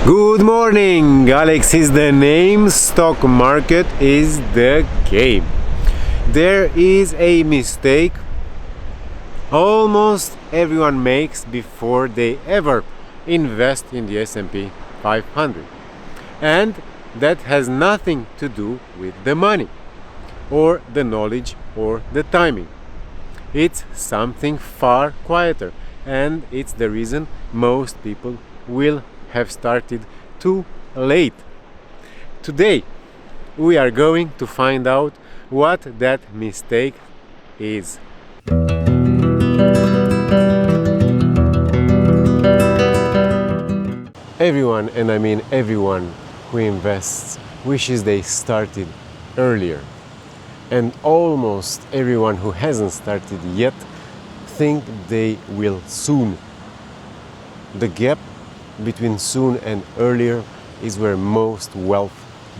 Good morning! Alex is the name, stock market is the game. There is a mistake almost everyone makes before they ever invest in the S&P 500. And that has nothing to do with the money or the knowledge or the timing. It's something far quieter, and it's the reason most people will have started too late. Today we are going to find out what that mistake is. Everyone, and I mean everyone who invests, wishes they started earlier. And almost everyone who hasn't started yet think they will soon. The gap between soon and earlier is where most wealth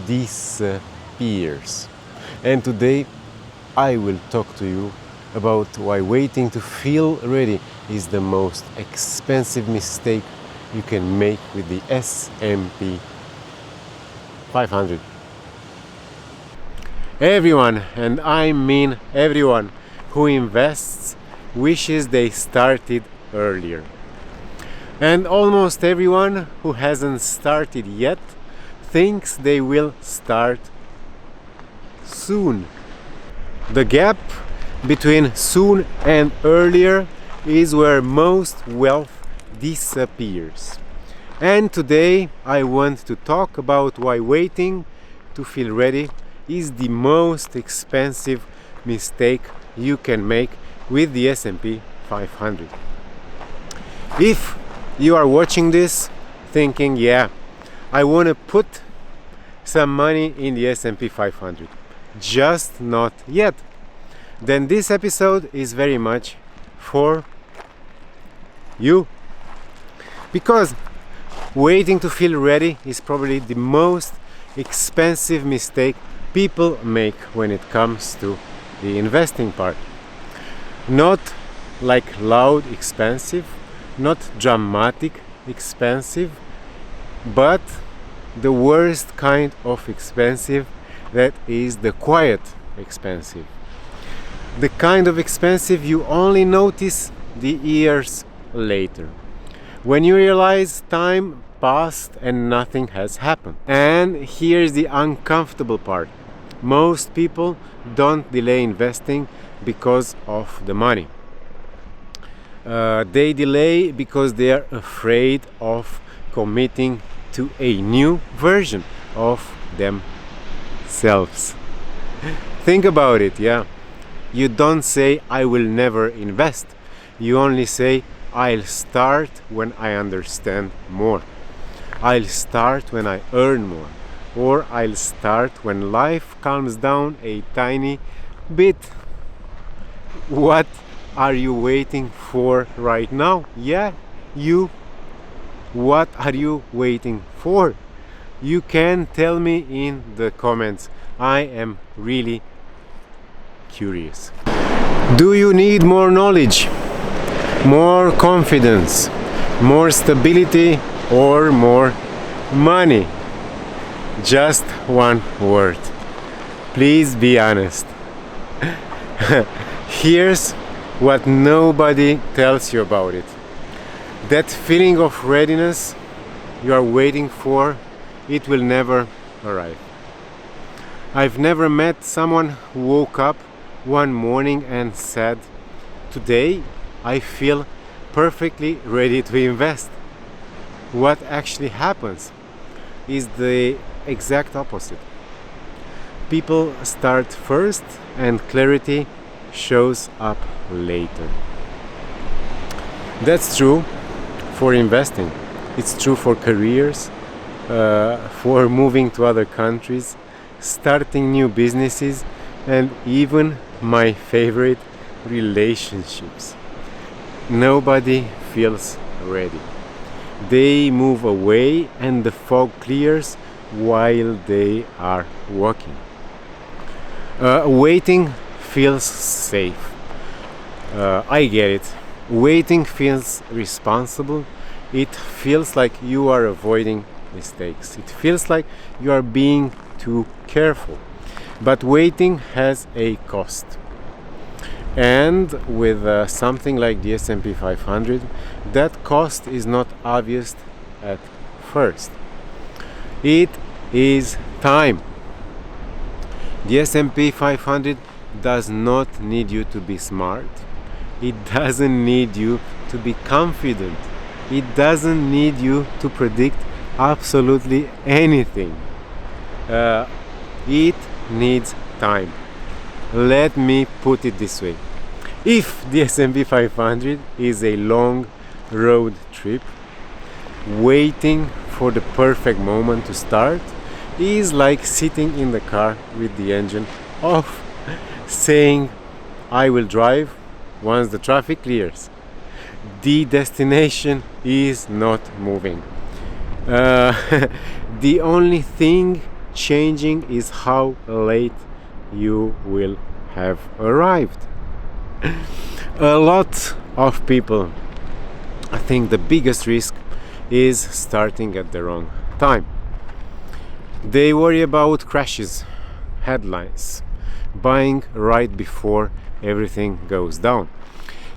disappears. And today I will talk to you about why waiting to feel ready is the most expensive mistake you can make with the S&P 500. Everyone, and I mean everyone, who invests wishes they started earlier. And almost everyone who hasn't started yet thinks they will start soon. The gap between soon and earlier is where most wealth disappears. And today I want to talk about why waiting to feel ready is the most expensive mistake you can make with the S&P 500. If you are watching this thinking, yeah, I want to put some money in the S&P 500, just not yet, then this episode is very much for you. Because waiting to feel ready is probably the most expensive mistake people make when it comes to the investing part. Not like loud expensive, not dramatic expensive, but the worst kind of expensive, that is the quiet expensive. The kind of expensive you only notice the years later, when you realize time passed and nothing has happened. And here's the uncomfortable part. Most people don't delay investing because of the money. They delay because they are afraid of committing to a new version of themselves. Think about it, yeah. You don't say, I will never invest. You only say, I'll start when I understand more. I'll start when I earn more. Or I'll start when life calms down a tiny bit. What are you waiting for right now? Yeah, you. What are you waiting for? You can tell me in the comments. I am really curious. Do you need more knowledge, more confidence, more stability, or more money? Just one word. Please be honest. Here's what nobody tells you about it. That feeling of readiness you are waiting for, it will never arrive. I've never met someone who woke up one morning and said, today I feel perfectly ready to invest. What actually happens is the exact opposite. People start first and clarity shows up later. That's true for investing. It's true for careers, for moving to other countries, starting new businesses, and even my favorite, relationships. Nobody feels ready. They move away and the fog clears while they are walking. Waiting feels safe. I get it. Waiting feels responsible. It feels like you are avoiding mistakes. It feels like you are being too careful. But waiting has a cost. And with something like the S&P 500, that cost is not obvious at first. It is time. The S&P 500 does not need you to be smart. It doesn't need you to be confident. It doesn't need you to predict absolutely anything. It needs time. Let me put it this way. If the S&P 500 is a long road trip, waiting for the perfect moment to start is like sitting in the car with the engine off, saying, I will drive once the traffic clears. The destination is not moving. The only thing changing is how late you will have arrived. A lot of people, I think the biggest risk is starting at the wrong time. They worry about crashes, headlines, buying right before everything goes down.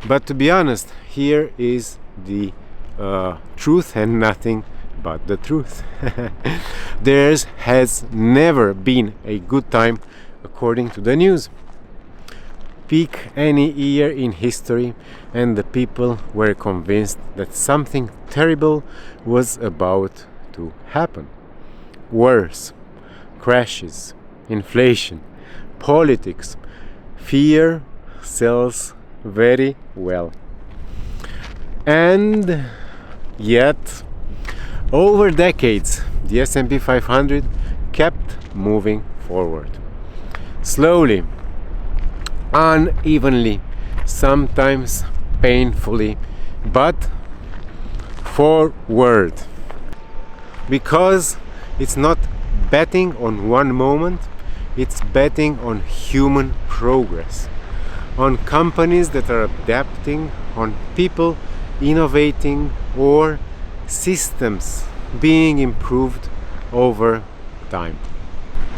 But to be honest, here is the truth and nothing but the truth. There has never been a good time according to the news. Pick any year in history and the people were convinced that something terrible was about to happen. Wars, crashes, inflation, politics, fear sells very well. And yet, over decades, the S&P 500 kept moving forward. Slowly, unevenly, sometimes painfully, but forward. Because it's not betting on one moment, it's betting on human progress, on companies that are adapting, on people innovating, or systems being improved over time.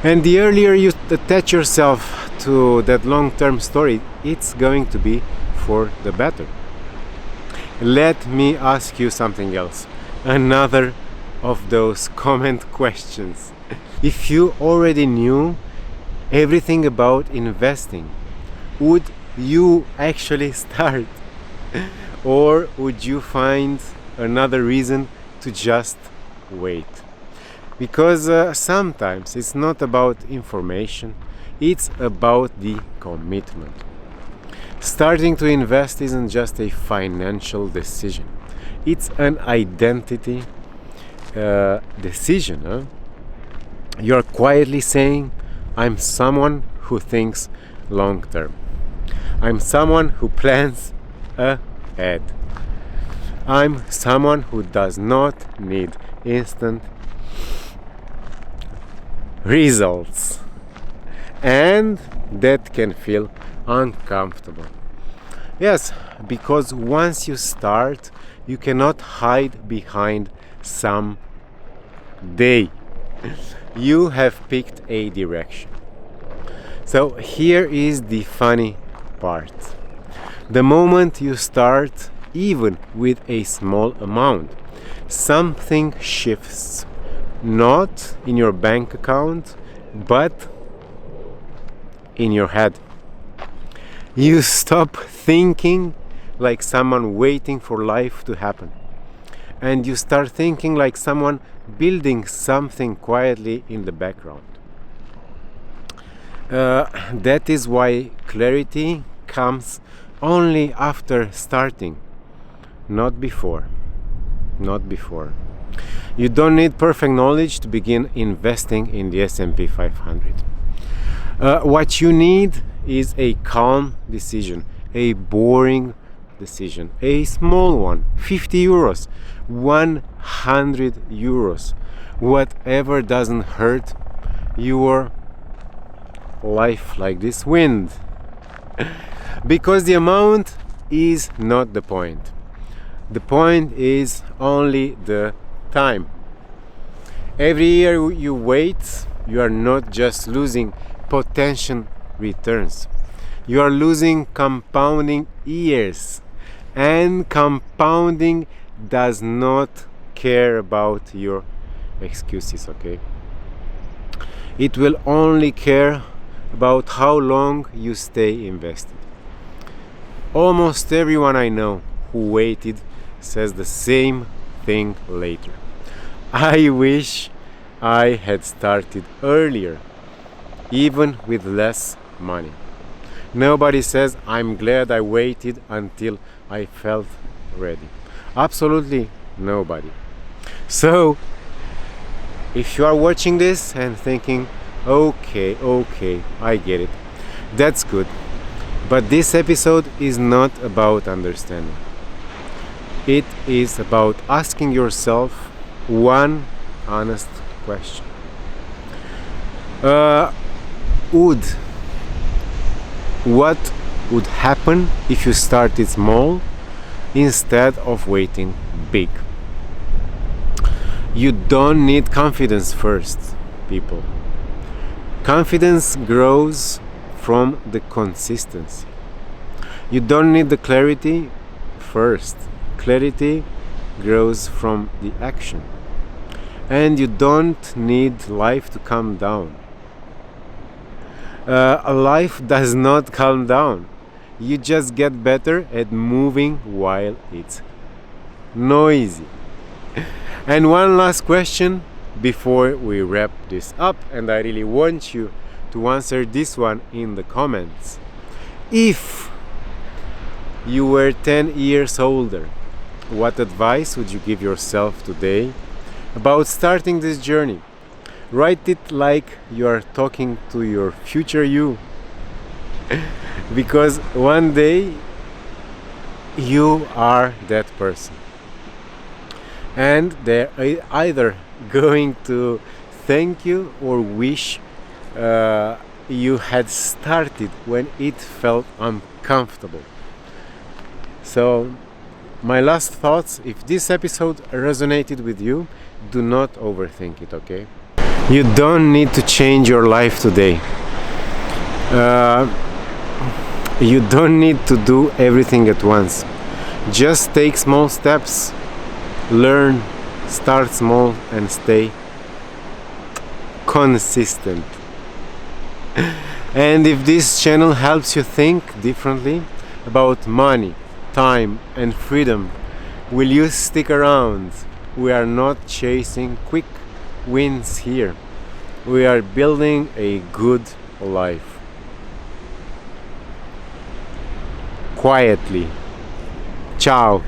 And the earlier you attach yourself to that long-term story, it's going to be for the better. Let me ask you something else. Another of those comment questions. If you already knew everything about investing, would you actually start? Or would you find another reason to just wait? Because sometimes it's not about information, it's about the commitment. Starting to invest isn't just a financial decision, it's an identity decision. Huh? You're quietly saying, I'm someone who thinks long term. I'm someone who plans ahead. I'm someone who does not need instant results. And that can feel uncomfortable. Yes, because once you start, you cannot hide behind some day. You have picked a direction. So here is the funny part. The moment you start, even with a small amount, something shifts. Not in your bank account, but in your head. You stop thinking like someone waiting for life to happen. And you start thinking like someone building something quietly in the background. That is why clarity comes only after starting, not before. Not before. You don't need perfect knowledge to begin investing in the S&P 500. What you need is a calm decision, a boring decision, a small one, 50 euros, 100 euros, whatever doesn't hurt your life like this wind. Because the amount is not the point. The point is only the time. Every year you wait, you are not just losing potential returns, you are losing compounding years. And compounding does not care about your excuses, okay? It will only care about how long you stay invested. Almost everyone I know who waited says the same thing later. I wish I had started earlier, even with less money. Nobody says, I'm glad I waited until I felt ready. Absolutely nobody. So, if you are watching this and thinking, okay, I get it, that's good. But this episode is not about understanding. It is about asking yourself one honest question. What would happen if you started small instead of waiting big? You don't need confidence first, people. Confidence grows from the consistency. You don't need the clarity first. Clarity grows from the action. And you don't need life to calm down. Life does not calm down. You just get better at moving while it's noisy. And one last question before we wrap this up, and I really want you to answer this one in the comments. If you were 10 years older, what advice would you give yourself today about starting this journey? Write it like you are talking to your future you. Because one day you are that person. And they're either going to thank you or wish you had started when it felt uncomfortable. So, my last thoughts: if this episode resonated with you, do not overthink it, okay? You don't need to change your life today. You don't need to do everything at once. Just take small steps. Learn, start small, and stay consistent. And if this channel helps you think differently about money, time, and freedom, will you stick around? We are not chasing quick wins here. We are building a good life. Quietly. Ciao.